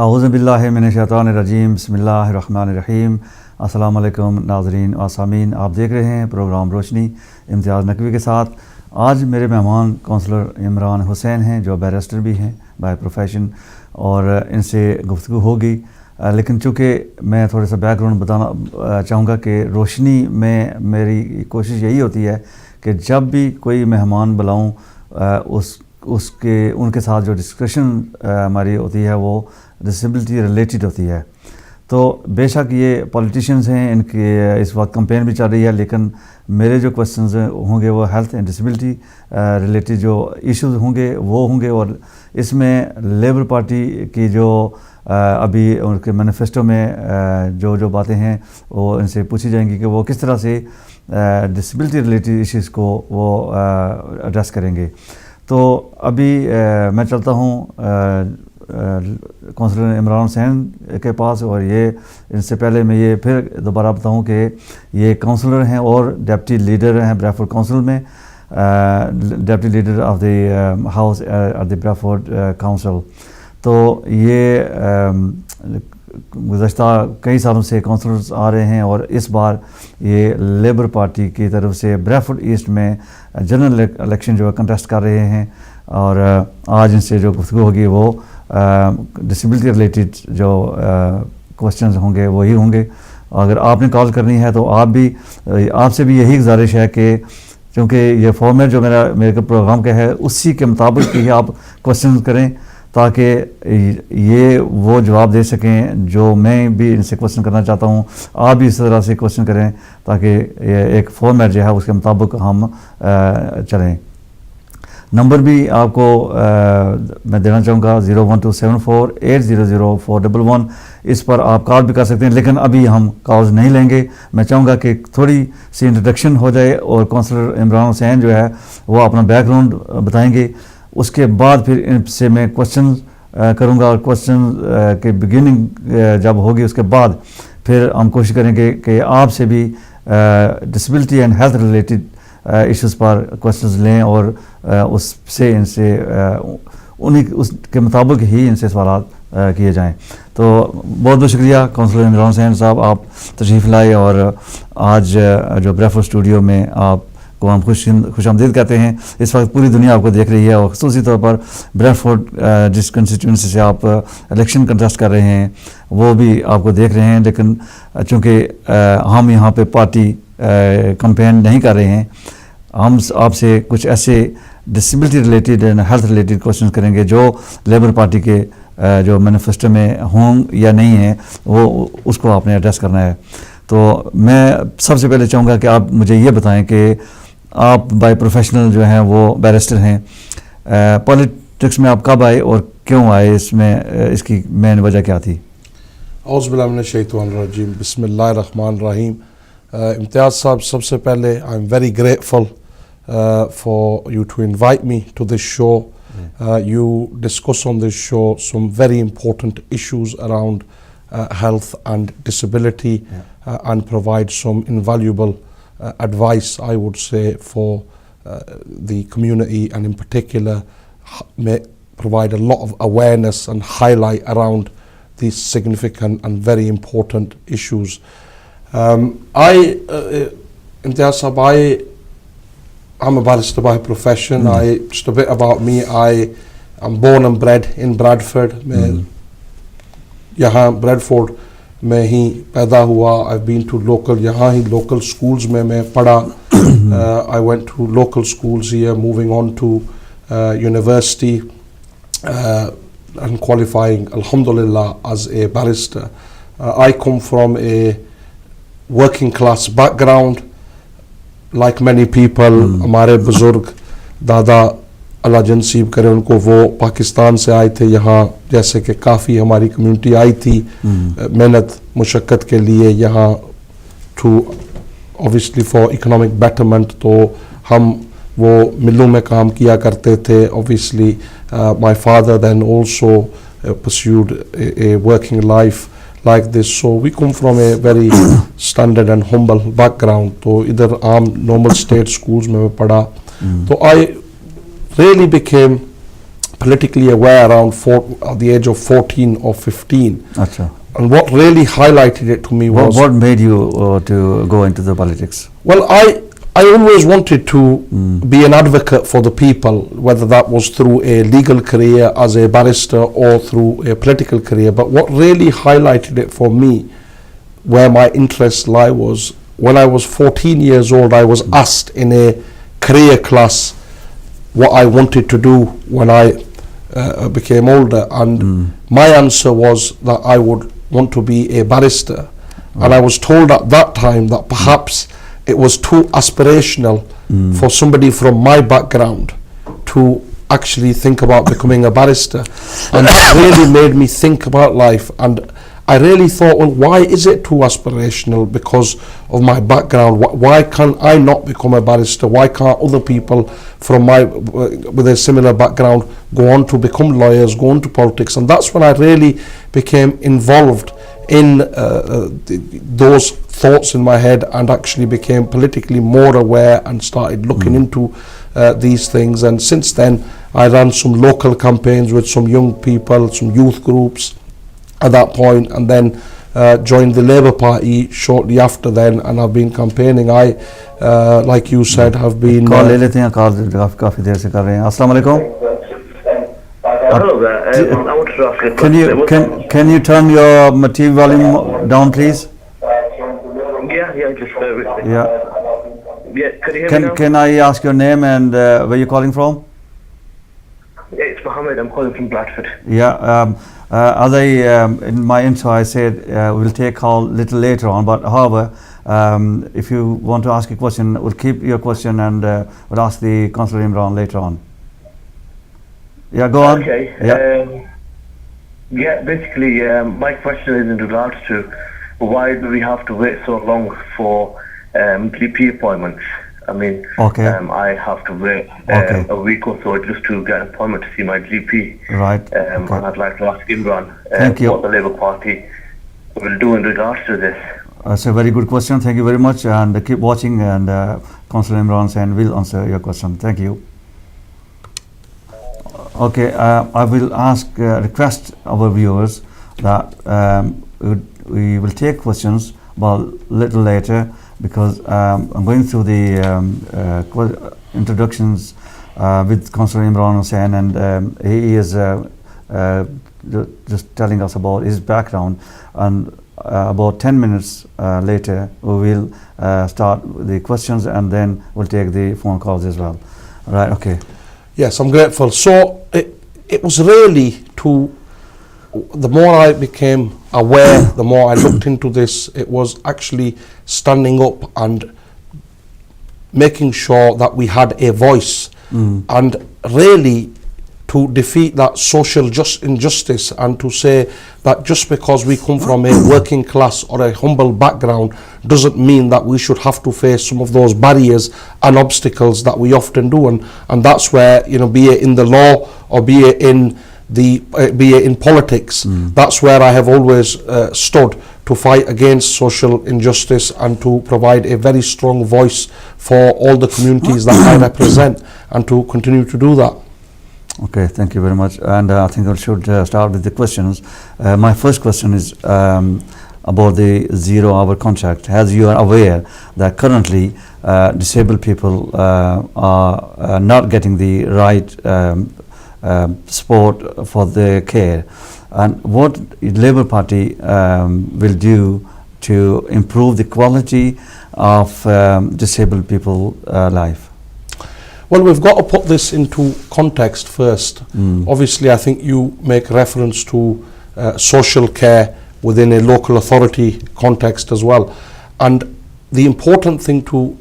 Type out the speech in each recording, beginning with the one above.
اعوذ باللہ من الشیطان الرجیم بسم اللہ الرحمن الرحیم. السلام علیکم ناظرین و سامعین, آپ دیکھ رہے ہیں پروگرام روشنی امتیاز نقوی کے ساتھ. آج میرے مہمان کونسلر عمران حسین ہیں جو بیرسٹر بھی ہیں بائی پروفیشن, اور ان سے گفتگو ہوگی. لیکن چونکہ میں تھوڑا سا بیک گراؤنڈ بتانا چاہوں گا کہ روشنی میں میری کوشش یہی ہوتی ہے کہ جب بھی کوئی مہمان بلاؤں ان کے ساتھ جو ڈسکشن ہماری ہوتی ہے وہ ڈسیبلٹی ریلیٹڈ ہوتی ہے. تو بے شک یہ پولیٹیشینز ہیں, ان کے اس وقت کمپین بھی چل رہی ہے, لیکن میرے جو کوسچنز ہوں گے وہ ہیلتھ اینڈ ڈسیبلٹی ریلیٹڈ جو ایشوز ہوں گے وہ ہوں گے. اور اس میں لیبر پارٹی کی جو ابھی ان کے مینیفیسٹو میں جو باتیں ہیں وہ ان سے پوچھی جائیں گی کہ وہ کس طرح سے ڈسیبلٹی ریلیٹڈ ایشوز کو وہ ایڈریس کریں گے. تو ابھی میں چلتا ہوں کونسلر عمران حسین کے پاس, اور یہ ان سے پہلے میں یہ پھر دوبارہ بتاؤں کہ یہ کونسلر ہیں اور ڈیپٹی لیڈر ہیں بریڈفورڈ کونسل میں, deputy leader of the house of the Bradford council. تو یہ گزشتہ کئی سالوں سے کونسلرز آ رہے ہیں, اور اس بار یہ لیبر پارٹی کی طرف سے بریڈفورڈ ایسٹ میں جنرل الیکشن جو ہے کنٹیسٹ کر رہے ہیں. اور آج ان سے جو گفتگو ہوگی وہ ڈسیبلٹی ریلیٹڈ جو کوسچنز ہوں گے وہی ہوں گے. اگر آپ نے کال کرنی ہے تو آپ سے بھی یہی گزارش ہے کہ چونکہ یہ فارمیٹ جو میرے پروگرام کا ہے اسی کے مطابق ہی آپ کوسچنز کریں, تاکہ یہ وہ جواب دے سکیں جو میں بھی ان سے کوسچن کرنا چاہتا ہوں. آپ بھی اس طرح سے کوسچن کریں تاکہ ایک فارمیٹ جو ہے اس کے مطابق ہم چلیں. نمبر بھی آپ کو میں دینا چاہوں گا 01274800411. اس پر آپ کال بھی کر سکتے ہیں, لیکن ابھی ہم کالز نہیں لیں گے. میں چاہوں گا کہ تھوڑی سی انٹروڈکشن ہو جائے اور کونسلر عمران حسین جو ہے وہ اپنا بیک گراؤنڈ بتائیں گے. اس کے بعد پھر ان سے میں کوسچن کروں گا, اور کوسچن کے بگننگ جب ہوگی اس کے بعد پھر ہم کوشش کریں گے کہ آپ سے بھی disability and health related issues per questions لیں, اور اس سے ان سے اس کے مطابق ہی ان سے سوالات کیے جائیں. تو بہت بہت شکریہ کونسلر عمران حسین صاحب, آپ تشریف لائے, اور آج جو بریڈفورڈ اسٹوڈیو میں آپ کو ہم خوش آمدید کہتے ہیں. اس وقت پوری دنیا آپ کو دیکھ رہی ہے, اور خصوصی طور پر بریڈفورڈ جس کنسٹیٹوئنسی سے آپ الیکشن کنٹیسٹ کر رہے ہیں وہ بھی آپ کو دیکھ رہے ہیں. لیکن چونکہ ہم یہاں پہ پارٹی کمپین نہیں کر رہے ہیں, ہم آپ سے کچھ ایسے disability related and health related questions کریں گے جو لیبر پارٹی کے جو مینیفیسٹو میں ہوں یا نہیں ہیں, وہ اس کو آپ نے ایڈریس کرنا ہے. تو میں سب سے پہلے چاہوں گا کہ آپ مجھے یہ بتائیں کہ آپ بائی پروفیشنل جو ہیں وہ بیرسٹر ہیں, پولیٹکس میں آپ کب آئے اور کیوں آئے, اس میں اس کی مین وجہ کیا تھی؟ اعوذ باللہ من الشیطان الرجیم, بسم اللہ الرحمن الرحیم. امتیاز صاحب, سب سے پہلے I am very grateful for you to invite me to this show. You discuss on this show some very important issues around health and disability, and provide some invaluable advice, I would say, for the community, and in particular may provide a lot of awareness and highlight around these significant and very important issues. Imtiaz Sahab, I'm a barrister by profession. Just a bit about me. I am born and bred in Bradford. میں یہاں Bradford میں ہی پیدا ہوا. I've been to local, یہاں ہی local schools میں پڑھا. I went to local schools here, moving on to university and qualifying, alhamdulillah, as a barrister. I come from a working class background. Like many people, ہمارے بزرگ دادا اللہ جنسیب کرے ان کو, وہ پاکستان سے آئے تھے یہاں, جیسے کہ کافی ہماری کمیونٹی آئی تھی محنت مشقت کے لیے یہاں, to obviously for economic betterment. تو ہم وہ ملوں میں کام کیا کرتے تھے. Obviously my father then also pursued a working life like this. So we come from a very standard and humble background. تو ادھر عام normal state schools میں پڑھا. تو I really became politically aware around at the age of 14 or 15. Acha. And what really highlighted it to me was... What made you to go into the politics? Well, I always wanted to be an advocate for the people, whether that was through a legal career as a barrister or through a political career. But what really highlighted it for me, where my interests lie, was when I was 14 years old, I was asked in a career class what I wanted to do when I became older. And my answer was that I would want to be a barrister. And I was told at that time that perhaps it was too aspirational for somebody from my background to actually think about becoming a barrister. And that really made me think about life. And I really thought, well, why is it too aspirational because of my background? Why can't I not become a barrister? Why can't other people from with a similar background go on to become lawyers, go on to politics? And that's when I really became involved in those thoughts in my head and actually became politically more aware and started looking into these things. And since then, I ran some local campaigns with some young people, some youth groups at that point, and then joined the Labour Party shortly after then, and I've been campaigning. I, like you said, have been... call ले लेते हैं, call काफ़ी देर से कर रहे हैं. अस्सलाम वालेकुम. Hello there. I wanted to ask a question. Can you turn your TV volume down, please? Yeah, just bear with me. Yeah. Yeah, can you hear me now? Can I ask your name and where you're calling from? Yeah, it's Mohammed. I'm calling from Bradford. Yeah. As I in my intro I said we'll take call little later on, but however if you want to ask a question, we'll keep your question and we'll ask the Councillor Imran later on. Yeah, go on. Okay. Yeah, basically my question is in regards to why do we have to wait so long for GP appointments? I mean, okay. I have to wait a week or so just to get an appointment to see my GP. Right. And I'd like to ask Imran what the Labour Party will do in regards to this. That's a very good question. Thank you very much, and keep watching, and Councillor Imran and will answer your question. Thank you. Okay, I will request our viewers that we will take questions but little later, because I'm going through the introductions with Councillor Imran Hussain, and he is just telling us about his background, and about 10 minutes later we will start the questions, and then we'll take the phone calls as well. Right, okay. Yes, I'm grateful. So it was really the more I became aware, the more I looked into this, it was actually standing up and making sure that we had a voice, and really to defeat that social injustice, and to say that just because we come from a working class or a humble background doesn't mean that we should have to face some of those barriers and obstacles that we often do. And that's where, you know, be it in the law or be it in politics, that's where I have always stood to fight against social injustice and to provide a very strong voice for all the communities that I represent, and to continue to do that. Okay, thank you very much. And I think I should start with the questions. My first question is about the 0-hour contract. As you are aware that currently disabled people are not getting the right support for their care, and what Labour Party will do to improve the quality of disabled people's life? Well, we've got to put this into context first. Obviously, I think you make reference to social care within a local authority context as well. And the important thing to,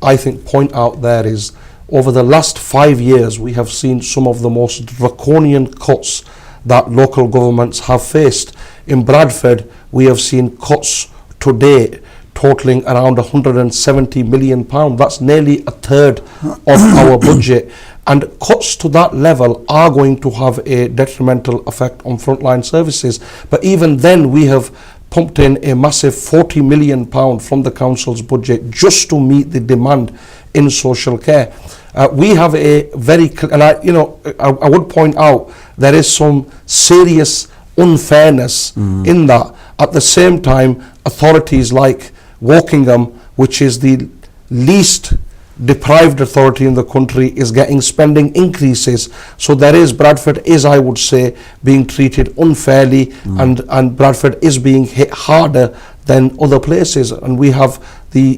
I think, point out there is, over the last 5 years, we have seen some of the most draconian cuts that local governments have faced. In Bradford, we have seen cuts to date totaling around £170 million. That's nearly a third of our budget. And cuts to that level are going to have a detrimental effect on frontline services. But even then, we have pumped in a massive £40 million from the council's budget just to meet the demand in social care. We have a very, and I would point out there is some serious unfairness in that. At the same time, authorities like Wokingham, which is the least deprived authority in the country, is getting spending increases. So Bradford is, I would say, being treated unfairly, and Bradford is being hit harder than other places, and we have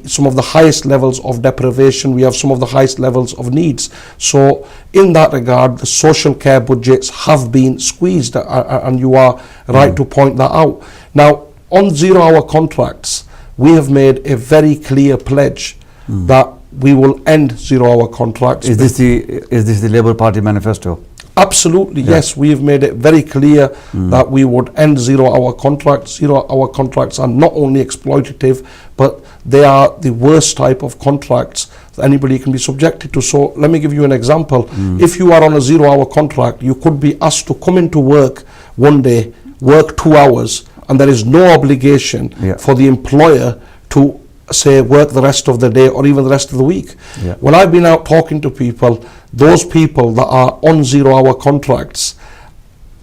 some of the highest levels of deprivation, we have some of the highest levels of needs. So in that regard, the social care budgets have been squeezed, and you are right to point that out. Now, on 0-hour contracts, we have made a very clear pledge that we will end 0-hour contracts. Is this the Labour Party manifesto? Absolutely, yes. We have made it very clear that we would end 0-hour contracts. 0-hour contracts are not only exploitative, but they are the worst type of contracts that anybody can be subjected to. So let me give you an example. If you are on a 0-hour contract, you could be asked to come into work one day, work 2 hours, and there is no obligation for the employer to say work the rest of the day or even the rest of the week. When I've been out talking to people, those people that are on 0-hour contracts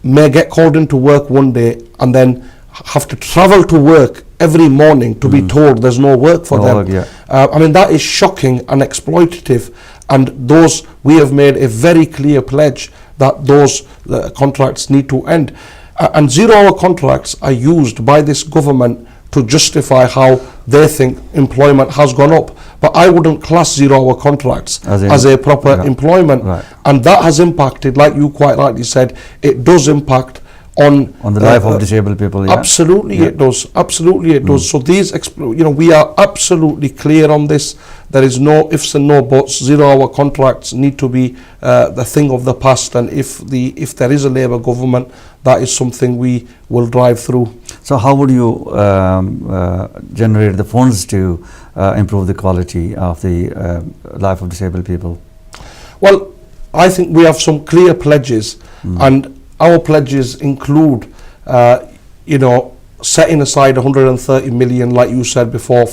may get called into work one day and then have to travel to work every morning to be told there's no work for them. I mean, that is shocking and exploitative, and those, we have made a very clear pledge that those contracts need to end. And 0-hour contracts are used by this government to justify how they think employment has gone up. But I wouldn't class 0-hour contracts as a proper employment. And that has impacted, like you quite rightly said, it does impact on the life of disabled people. Absolutely it does. Absolutely it does. So these, we are absolutely clear on this. There is no ifs and no buts. 0-hour contracts need to be the thing of the past, and if there is a Labour government, that is something we will drive through. So how would you generate the funds to improve the quality of the life of disabled people? Well, I think we have some clear pledges, and our pledges include, setting aside 130 million, like you said before,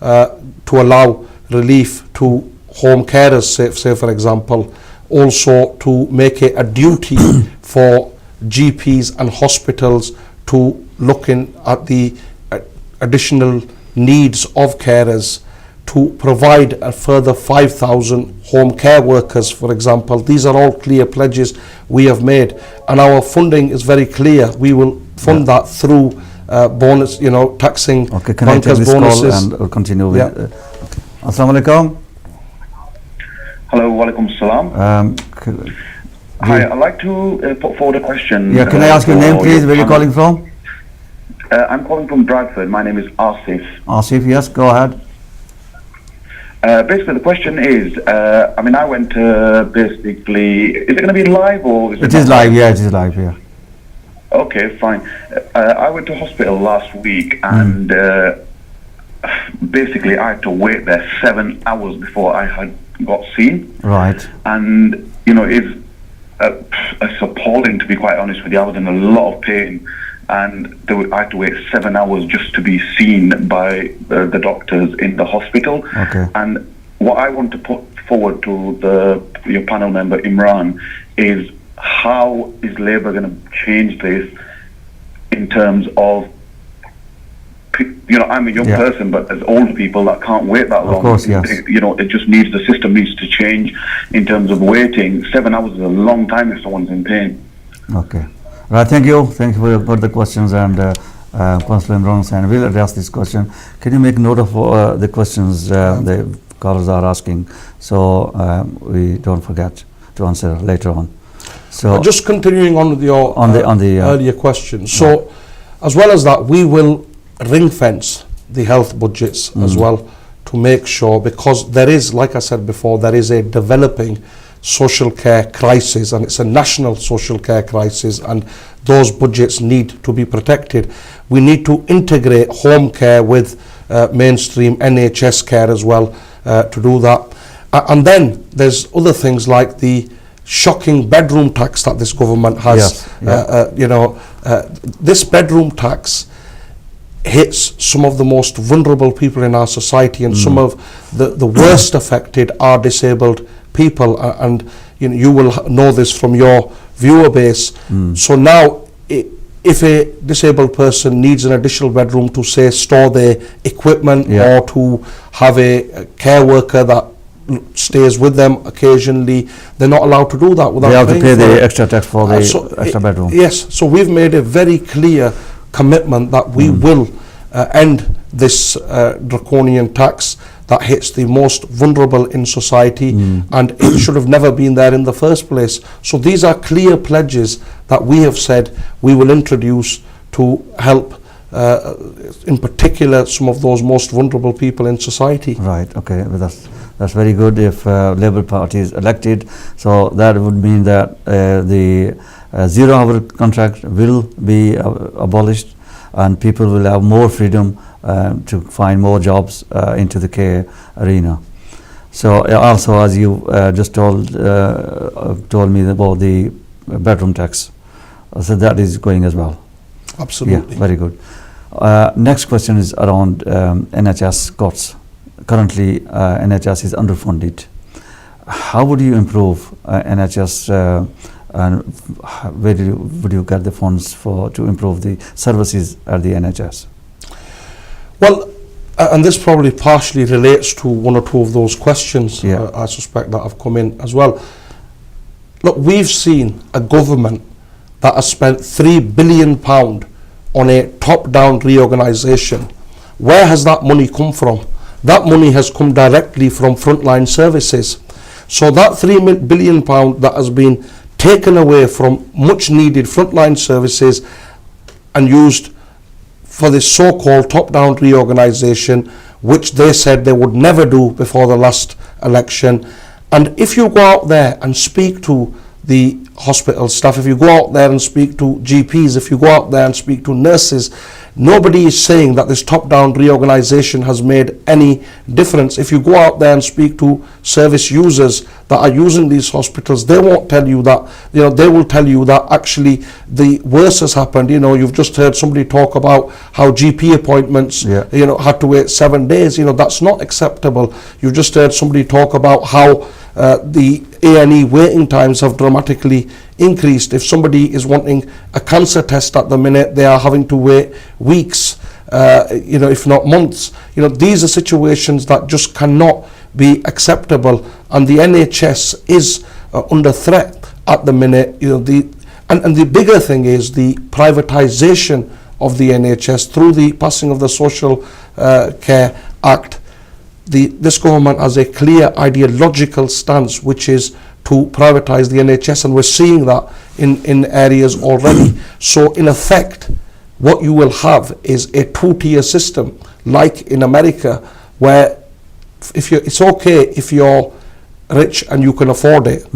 to allow relief to home carers, say for example. Also to make it a duty for GPs and hospitals to looking at the additional needs of carers, to provide a further 5,000 home care workers, for example. These are all clear pledges we have made, and our funding is very clear. We will fund that through bonus, taxing bankers' bonuses. Call and we'll continue with. Assalamu alaikum. Hello, walaikum salam. Hi, I'd like to put forward a question. Yeah, can I ask your name, please? Where are you calling from? I'm calling from Bradford. My name is Asif. Asif, yes, go ahead. Basically, the question is, I went to basically, is it going to be live or? It is live, yeah, it is live, yeah. Okay, fine. I went to hospital last week, and basically I had to wait there 7 hours before I had got seen. Right. And, it's appalling, to be quite honest with you. I was in a lot of pain, and I had to wait 7 hours just to be seen by the doctors in the hospital. Okay. And what I want to put forward to your panel member Imran is, how is Labour going to change this in terms of, I'm a young person, but there's old people that can't wait that long. Of course, yes. It just needs, the system needs to change in terms of waiting. 7 hours is a long time if someone's in pain. Okay. Right, thank you for the questions, and Councillor Imran Hussain will address this question. Can you make note of the questions the callers are asking, so we don't forget to answer later on? So just continuing on with your earlier question. So as well as that, we will ring fence the health budgets as well, to make sure, because there is, like I said before, there is a developing social care crisis, and it's a national social care crisis, and those budgets need to be protected. We need to integrate home care with mainstream NHS care as well to do that. And then there's other things like the shocking bedroom tax that this government has. This bedroom tax hits some of the most vulnerable people in our society, and some of the worst affected are disabled people, and you will know this from your viewer base. So now, if a disabled person needs an additional bedroom to, say, store their equipment, or to have a care worker that stays with them occasionally, they're not allowed to do that without they have to pay the it. extra tax for the extra bedroom. Yes, so we've made a very clear commitment that we will end this draconian tax that hits the most vulnerable in society, and it should have never been there in the first place. So these are clear pledges that we have said we will introduce to help in particular some of those most vulnerable people in society. Right, okay, well, that's very good if Labour Party is elected. So that would mean that the 0-hour contract will be abolished, and people will have more freedom to find more jobs into the care arena. So also, as you just told me about the bedroom tax, so that is going as well. Absolutely. Yeah, very good. Next question is around NHS costs. Currently, NHS is underfunded. How would you improve NHS, and where would you get the funds to improve the services at the NHS? Well, and this probably partially relates to one or two of those questions, I suspect, that have come in as well. Look, we've seen a government that has spent £3 billion on a top-down reorganisation. Where has that money come from? That money has come directly from frontline services. So that £3 billion that has been taken away from much needed frontline services and used for this so-called top-down reorganisation, which they said they would never do before the last election. And if you go out there and speak to the hospital staff, if you go out there and speak to GPs, if you go out there and speak to nurses, nobody is saying that this top-down reorganisation has made any difference. If you go out there and speak to service users that are using these hospitals, they won't tell you that. They will tell you that actually the worst has happened. You've just heard somebody talk about how GP appointments, had to wait 7 days. That's not acceptable. You've just heard somebody talk about how the A&E waiting times have dramatically increased. If somebody is wanting a cancer test at the minute, they are having to wait weeks, if not months. These are situations that just cannot be acceptable, and the NHS is under threat at the minute. And the bigger thing is the privatisation of the NHS through the passing of the Social Care Act. This government has a clear ideological stance, which is to privatise the NHS, and we're seeing that in areas already. So in effect, what you will have is a two-tier system, like in America, where it's okay if you're rich and you can afford it.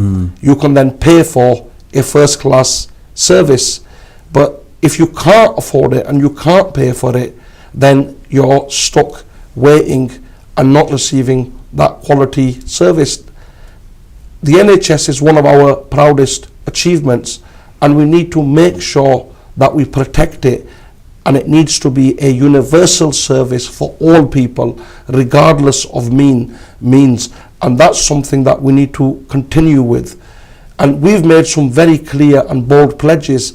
You can then pay for a first-class service. But if you can't afford it and you can't pay for it, then you're stuck waiting and not receiving that quality service. The NHS is one of our proudest achievements, and we need to make sure that we protect it, and it needs to be a universal service for all people, regardless of means, and that's something that we need to continue with. And we've made some very clear and bold pledges: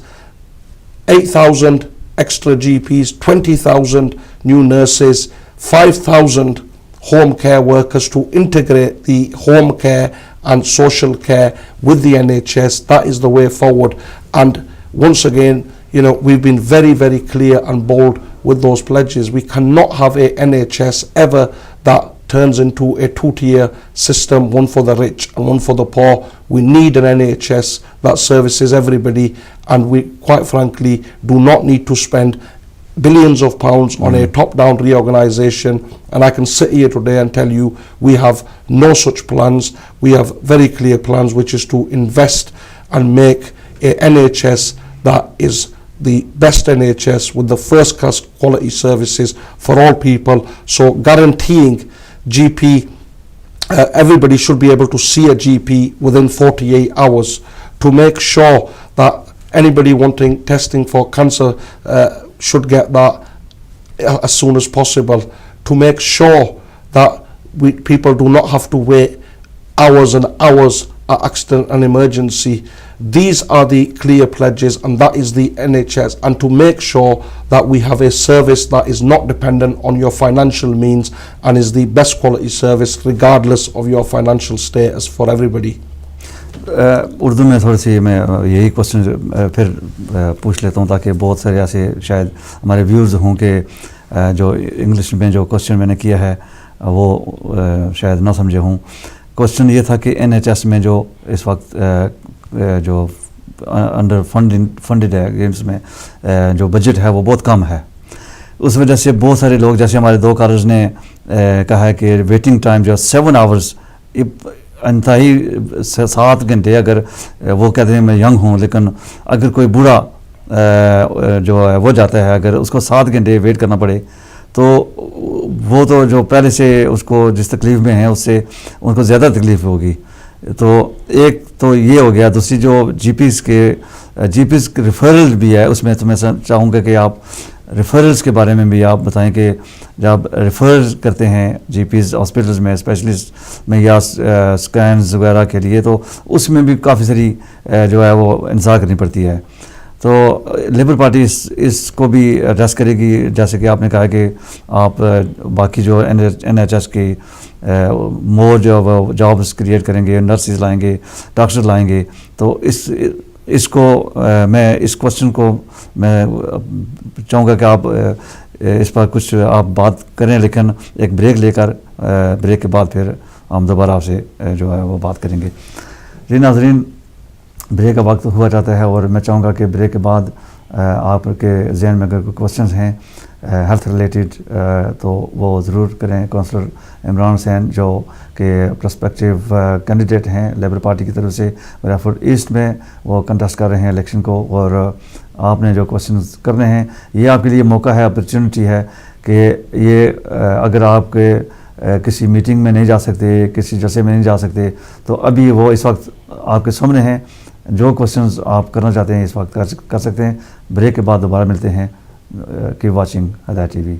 8,000 extra GPs, 20,000 new nurses, 5,000 home care workers to integrate the home care and social care with the NHS. That is the way forward. And once again, we've been very, very clear and bold with those pledges. We cannot have a NHS ever that turns into a two-tier system, one for the rich and one for the poor. We need an NHS that services everybody, and we, quite frankly, do not need to spend billions of pounds on a top-down reorganisation. And I can sit here today and tell you we have no such plans. We have very clear plans, which is to invest and make a NHS that is the best NHS with the first-class quality services for all people. So guaranteeing GP, everybody should be able to see a GP within 48 hours, to make sure that anybody wanting testing for cancer should get that as soon as possible, to make sure that people do not have to wait hours and hours at accident and emergency. These are the clear pledges, and that is the NHS, and to make sure that we have a service that is not dependent on your financial means and is the best quality service regardless of your financial status for everybody. Urdu میں تھوڑی سی میں یہی question پھر پوچھ لیتا ہوں تاکہ بہت سارے ایسے شاید ہمارے ویورز ہوں کہ جو انگلش میں جو کوشچن میں نے کیا ہے وہ شاید نہ سمجھے ہوں. کوشچن یہ تھا کہ این ایچ ایس میں جو اس وقت جو انڈر فنڈڈ ہے گیمز میں جو بجٹ ہے وہ بہت کم ہے. اس وجہ سے بہت سارے لوگ جیسے ہمارے 2 کالرز نے کہا ہے کہ ویٹنگ ٹائم جو 7 آورز انتہائی 7 گھنٹے, اگر وہ کہتے ہیں میں ینگ ہوں لیکن اگر کوئی بوڑھا جو ہے وہ جاتا ہے اگر اس کو 7 گھنٹے ویٹ کرنا پڑے تو وہ تو جو پہلے سے اس کو جس تکلیف میں ہیں اس سے ان کو زیادہ تکلیف ہوگی. تو ایک تو یہ ہو گیا. دوسری جو جی پیز کے ریفرل بھی ہے اس میں تو میں چاہوں گا کہ آپ ریفرلز کے بارے میں بھی آپ بتائیں کہ جب ریفر کرتے ہیں جی پیز ہاسپٹلز میں اسپیشلسٹ میں یا اسکینز وغیرہ کے لیے تو اس میں بھی کافی ساری جو ہے وہ انتظار کرنی پڑتی ہے. تو لیبر پارٹی اس کو بھی ایڈریس کرے گی, جیسے کہ آپ نے کہا کہ آپ باقی جو این ایچ ایس کی مور جو جابس کریٹ کریں گے, نرسز لائیں گے, ڈاکٹر لائیں گے. تو اس کو میں اس کوشچن کو میں چاہوں گا کہ آپ اس پر کچھ آپ بات کریں, لیکن ایک بریک لے کر بریک کے بعد پھر ہم دوبارہ آپ سے جو ہے وہ بات کریں گے. جی ناظرین, بریک کا وقت ہوا جاتا ہے اور میں چاہوں گا کہ بریک کے بعد آپ کے ذہن میں اگر کوئی کوشچنز ہیں ہیلتھ ریلیٹڈ تو وہ ضرور کریں. کونسلر عمران حسین جو کہ پرسپیکٹیو کینڈیڈیٹ ہیں لیبر پارٹی کی طرف سے ریفورڈ ایسٹ میں وہ کنٹیسٹ کر رہے ہیں الیکشن کو, اور آپ نے جو کوشچنز کرنے ہیں یہ آپ کے لیے موقع ہے, اپرچونٹی ہے کہ یہ اگر آپ کے کسی میٹنگ میں نہیں جا سکتے, کسی جلسے میں نہیں جا سکتے, تو ابھی وہ اس وقت آپ کے سامنے ہیں. جو کوشچنز آپ کرنا چاہتے ہیں اس وقت کر سکتے ہیں. بریک کے بعد دوبارہ ملتے ہیں. کیپ واچنگ ہدایت ٹی وی.